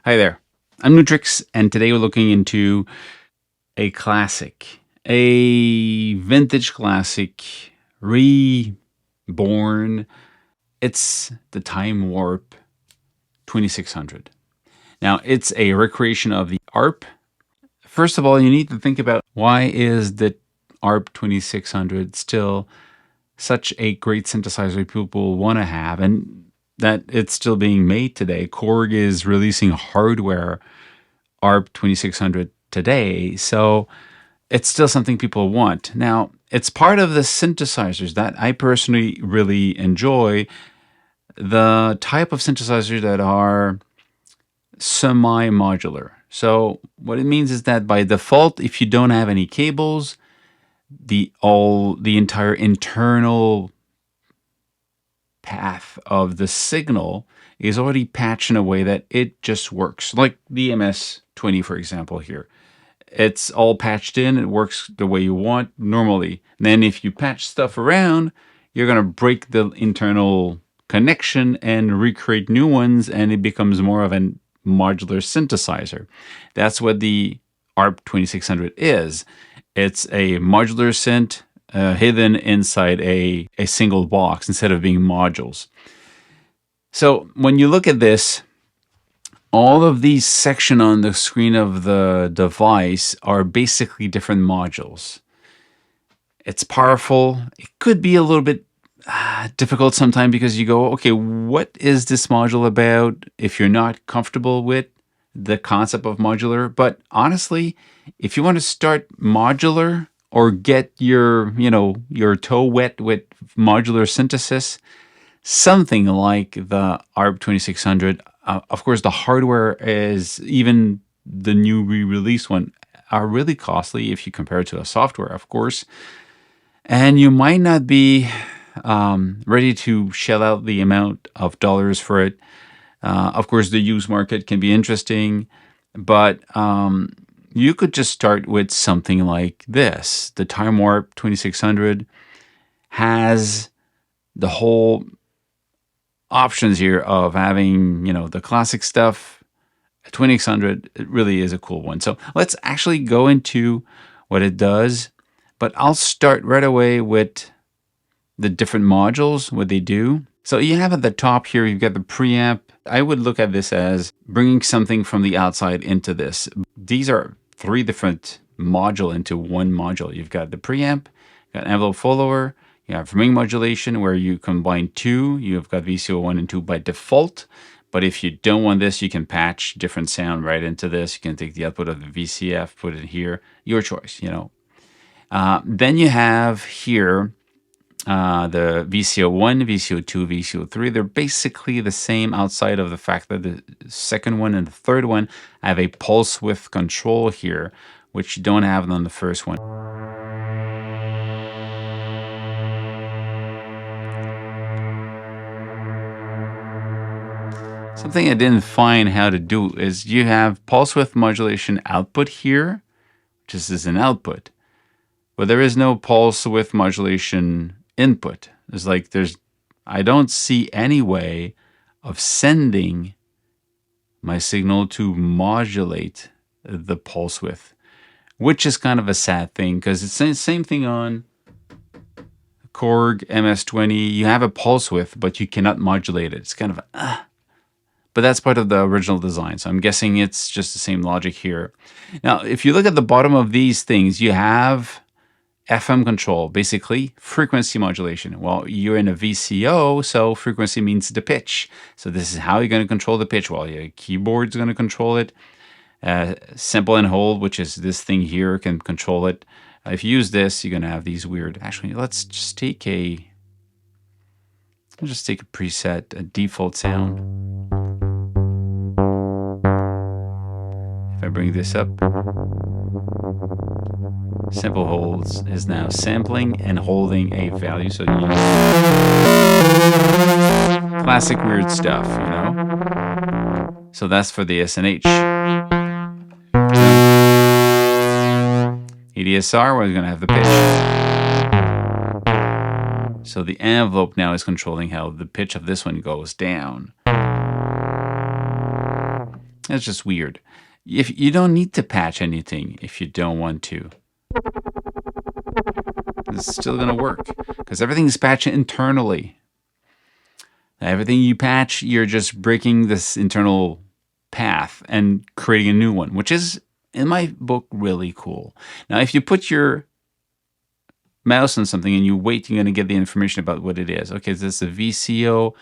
Hi there, I'm Nu-Trix, and today we're looking into a classic, a vintage classic, reborn. It's the Timewarp 2600. Now, it's a recreation of the ARP. First of all, you need to think about why is the ARP 2600 still such a great synthesizer people want to have, and that it's still being made today. Korg is releasing hardware ARP 2600 today, so it's still something people want. Now, it's part of the synthesizers that I personally really enjoy, the type of synthesizers that are semi-modular. So what it means is that by default, if you don't have any cables, the entire internal path of the signal is already patched in a way that it just works. Like the MS-20, for example, here. It's all patched in, it works the way you want normally. And then if you patch stuff around, you're going to break the internal connection and recreate new ones, and it becomes more of a modular synthesizer. That's what the ARP 2600 is. It's a modular synth hidden inside a single box instead of being modules. So when you look at this, all of these sections on the screen of the device are basically different modules. It's powerful. It could be a little bit difficult sometimes because you go, okay, what is this module about if you're not comfortable with the concept of modular? But honestly, if you want to start modular or get your toe wet with modular synthesis, something like the ARP 2600. Of course, the hardware is, even the new re-release one, are really costly if you compare it to a software, of course. And you might not be ready to shell out the amount of dollars for it. Of course, the used market can be interesting, but you could just start with something like this. The Timewarp 2600 has the whole options here of having, the classic stuff. 2600, it really is a cool one. So let's actually go into what it does, but I'll start right away with the different modules, what they do. So you have at the top here, you've got the preamp. I would look at this as bringing something from the outside into this. These are 3 different modules into one module. You've got the preamp, you've got envelope follower, you have ring modulation where you combine 2. You've got VCO 1 and 2 by default. But if you don't want this, you can patch different sound right into this. You can take the output of the VCF, put it here. Your choice, Then you have here the VCO 1, VCO 2, VCO 3. They're basically the same outside of the fact that the second one and the third one have a pulse width control here, which you don't have on the first one. Something I didn't find how to do is you have pulse width modulation output here, which is an output, but there is no pulse width modulation input. I don't see any way of sending my signal to modulate the pulse width, which is kind of a sad thing because it's the same thing on Korg MS-20. You have a pulse width, but you cannot modulate it. It's kind of but that's part of the original design. So I'm guessing it's just the same logic here. Now, if you look at the bottom of these things, you have FM control, basically frequency modulation. Well, you're in a VCO, so frequency means the pitch. So this is how you're going to control the pitch. Well, your keyboard's going to control it. Sample and hold, which is this thing here, can control it. If you use this, you're going to have these weird... Actually, let's just take a preset, a default sound. If I bring this up, sample holds is now sampling and holding a value. So classic weird stuff, So that's for the SNH. ADSR, we're going to have the pitch. So the envelope now is controlling how the pitch of this one goes down. That's just weird. If you don't need to patch anything if you don't want to. This is still going to work because everything is patched internally. Everything you patch, you're just breaking this internal path and creating a new one, which is, in my book, really cool. Now, if you put your mouse on something and you wait, you're going to get the information about what it is. Okay, this is a VCO2,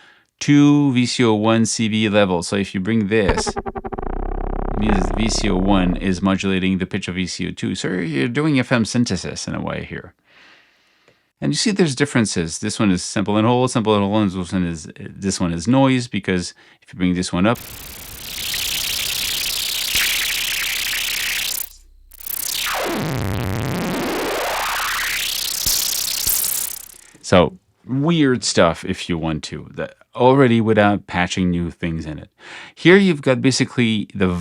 VCO1 CV level. So if you bring this, it means VCO1 is modulating the pitch of VCO2. So you're doing FM synthesis in a way here. And you see there's differences. This one is simple and whole, and this one is noise, because if you bring this one up, so weird stuff if you want to, that already without patching new things in it. Here you've got basically the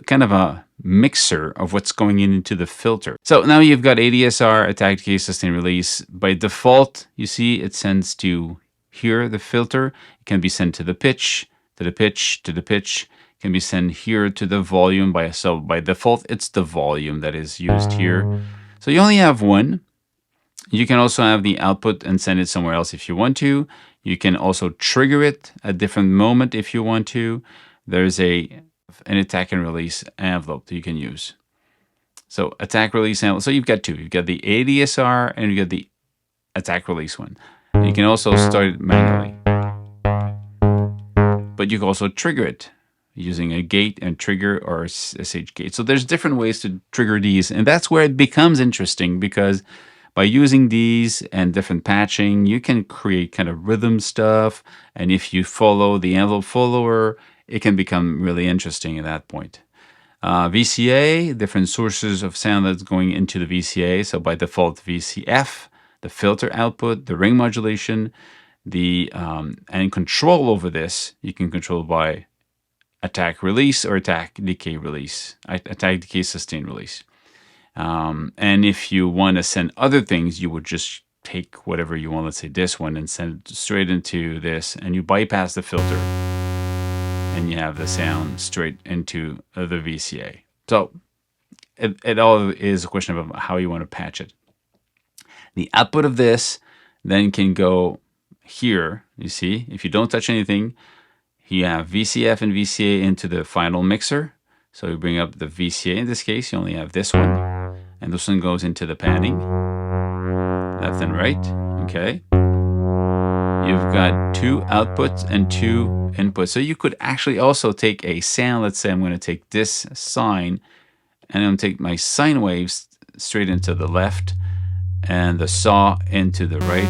kind of a mixer of what's going into the filter. So now you've got ADSR, attack, decay, sustain, release. By default, you see it sends to here, the filter. It can be sent to the pitch, to the pitch, to the pitch. It can be sent here to the volume. So by default, it's the volume that is used here. So you only have one. You can also have the output and send it somewhere else if you want to. You can also trigger it at different moment if you want to. There's an attack and release envelope that you can use. So attack release envelope. So you've got two. You've got the ADSR and you've got the attack release one. You can also start it manually. But you can also trigger it using a gate and trigger or SH gate. So there's different ways to trigger these. And that's where it becomes interesting, because by using these and different patching, you can create kind of rhythm stuff. And if you follow the envelope follower, it can become really interesting at that point. VCA, different sources of sound that's going into the VCA. So by default, VCF, the filter output, the ring modulation, and control over this, you can control by attack release or attack decay release, attack decay sustain release. And if you want to send other things, you would just take whatever you want, let's say this one, and send it straight into this, and you bypass the filter, and you have the sound straight into the VCA. So it all is a question of how you want to patch it. The output of this then can go here. You see, if you don't touch anything, you have VCF and VCA into the final mixer. So you bring up the VCA. In this case, you only have this one. And this one goes into the padding, left and right, okay? You've got two outputs and two inputs. So you could actually also take a sound. Let's say I'm going to take this sine, and I'm going to take my sine waves straight into the left, and the saw into the right.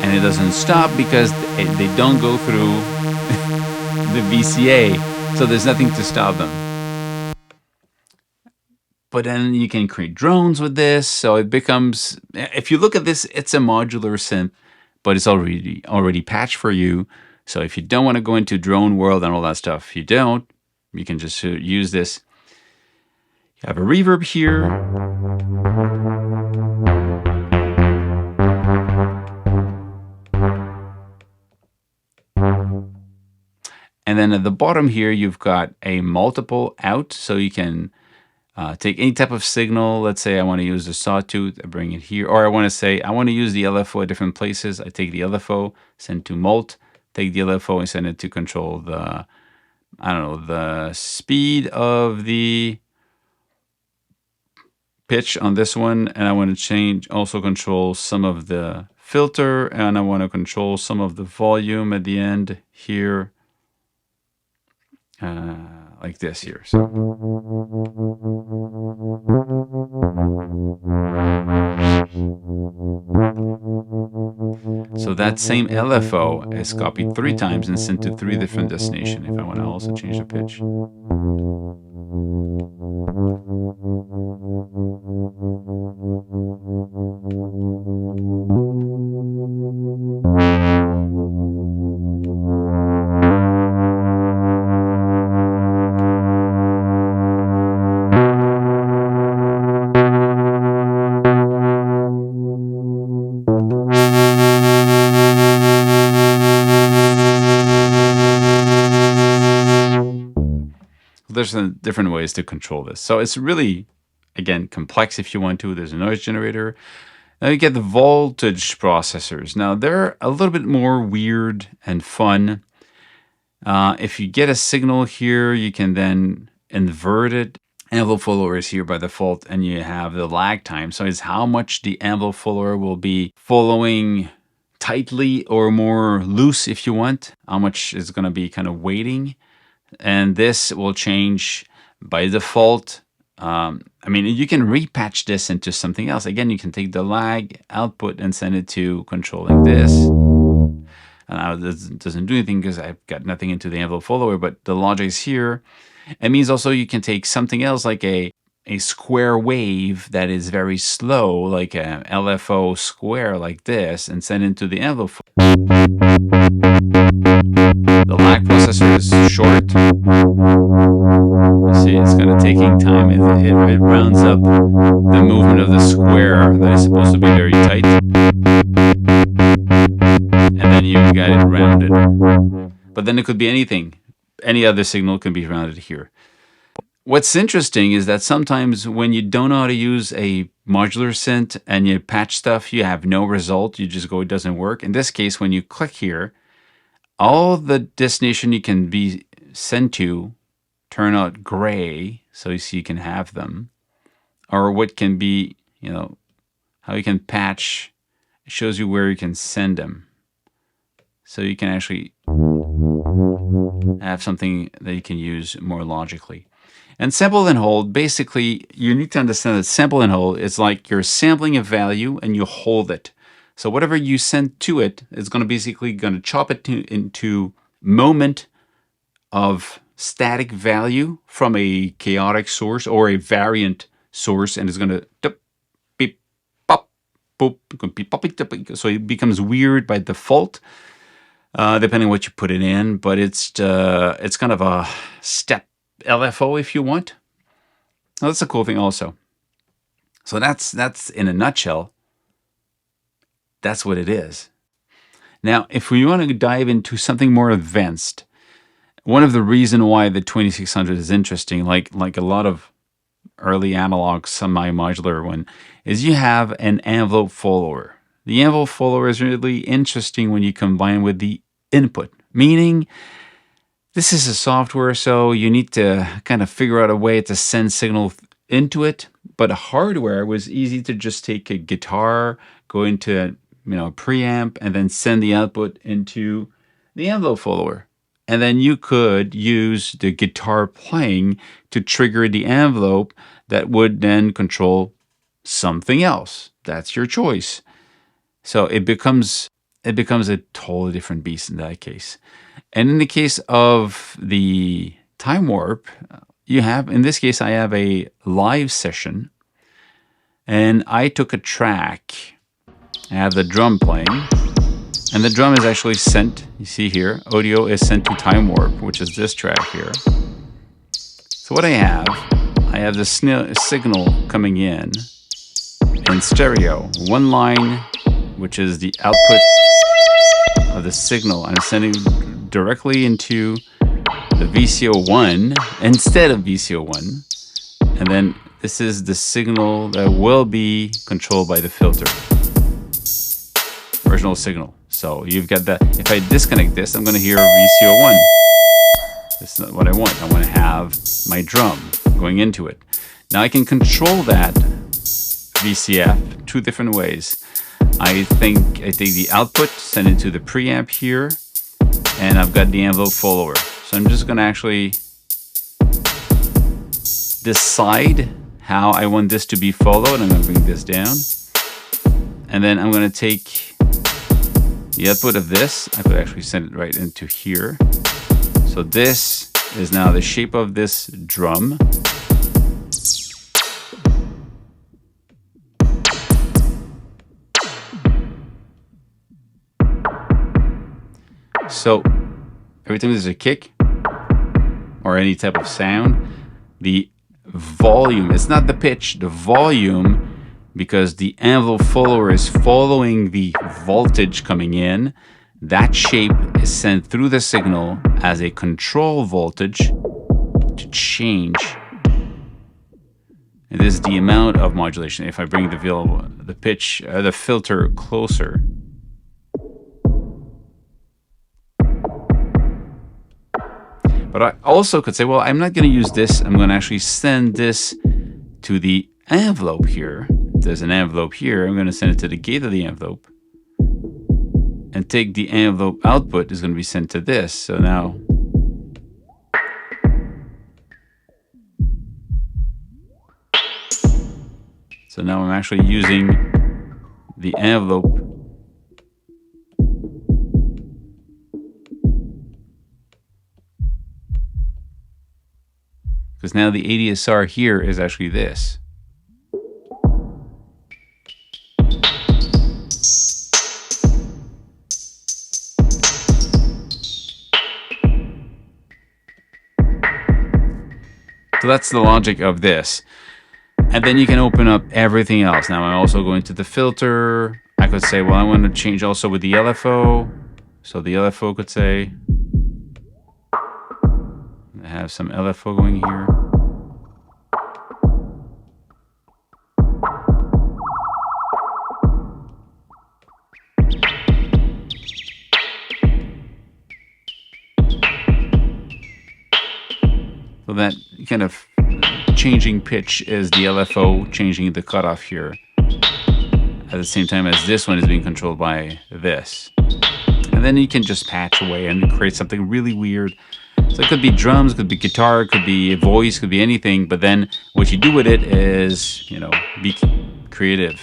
And it doesn't stop because they don't go through the VCA, so there's nothing to stop them. But then you can create drones with this, so it becomes, if you look at this, it's a modular synth, but it's already patched for you. So if you don't want to go into drone world and all that stuff, you can just use this. You have a reverb here. And then at the bottom here, you've got a multiple out, so you can take any type of signal. Let's say I want to use the sawtooth, I bring it here. Or I want to say, I want to use the LFO at different places. I take the LFO, send to mult, take the LFO and send it to control the, I don't know, the speed of the pitch on this one. And I want to also control some of the filter, and I want to control some of the volume at the end here. Like this here. So that same LFO is copied 3 times and sent to 3 different destinations if I want to also change the pitch. there's some different ways to control this. So it's really, again, complex if you want to. There's a noise generator. Now you get the voltage processors. Now they're a little bit more weird and fun. If you get a signal here, you can then invert it. Envelope follower is here by default, and you have the lag time. So it's how much the envelope follower will be following tightly or more loose if you want. How much is going to be kind of waiting. And this will change by default. I mean, you can repatch this into something else. Again, you can take the lag output and send it to controlling this. And now this doesn't do anything because I've got nothing into the envelope follower, but the logic is here. It means also you can take something else like a square wave that is very slow, like a LFO square like this, and send it into the envelope follower. The lag processor is short. You see, it's kind of taking time. It rounds up the movement of the square that is supposed to be very tight. And then you got it rounded. But then it could be anything. Any other signal can be rounded here. What's interesting is that sometimes when you don't know how to use a modular synth and you patch stuff, you have no result. You just go, it doesn't work. In this case, when you click here, all the destination you can be sent to turn out gray, so you can have them. Or what can be, you know, how you can patch, it shows you where you can send them. So you can actually have something that you can use more logically. And sample and hold, basically, you need to understand that sample and hold is like you're sampling a value and you hold it. So whatever you send to it is going to basically chop it into moment of static value from a chaotic source or a variant source, and it's going to beep, pop, boop, beep, pop, so it becomes weird by default. Depending on what you put it in, but it's kind of a step LFO if you want. Well, that's a cool thing also. So that's in a nutshell. That's what it is. Now, if we want to dive into something more advanced, one of the reasons why the 2600 is interesting, like a lot of early analog semi-modular one, is you have an envelope follower. The envelope follower is really interesting when you combine with the input, meaning this is a software, so you need to kind of figure out a way to send signal into it. But hardware was easy to just take a guitar, go into a preamp, and then send the output into the envelope follower. And then you could use the guitar playing to trigger the envelope that would then control something else. That's your choice. So it becomes a totally different beast in that case. And in the case of the Timewarp, you have, in this case, I have a live session, and I took a track. I have the drum playing, and the drum is actually sent, you see here, audio is sent to Timewarp, which is this track here. So what I have the signal coming in stereo. One line, which is the output of the signal. I'm sending directly into the VCO1 instead of VCO1. And then this is the signal that will be controlled by the filter. Original signal. So you've got that. If I disconnect this, I'm going to hear VCO1. That's not what I want. I want to have my drum going into it. Now I can control that VCF two different ways. I take the output, send it to the preamp here, and I've got the envelope follower. So I'm just going to actually decide how I want this to be followed. I'm going to bring this down. And then I'm going to take the output of this. I could actually send it right into here. So this is now the shape of this drum. So every time there's a kick or any type of sound, the volume, it's not the pitch, the volume, because the envelope follower is following the voltage coming in, that shape is sent through the signal as a control voltage to change. And this is the amount of modulation. If I bring the pitch, the filter closer, but I also could say, well, I'm not going to use this. I'm going to actually send this to the envelope here. There's an envelope here. I'm going to send it to the gate of the envelope. And take the envelope output is going to be sent to this. So now, I'm actually using the envelope because now the ADSR here is actually this. So that's the logic of this. And then you can open up everything else. Now I'm also going to the filter. I could say, well, I want to change also with the LFO. So the LFO could say, I have some LFO going here. So that kind of changing pitch is the LFO changing the cutoff here at the same time as this one is being controlled by this. And then you can just patch away and create something really weird. So it could be drums, could be guitar, could be voice, could be anything. But then what you do with it is, you know, be creative.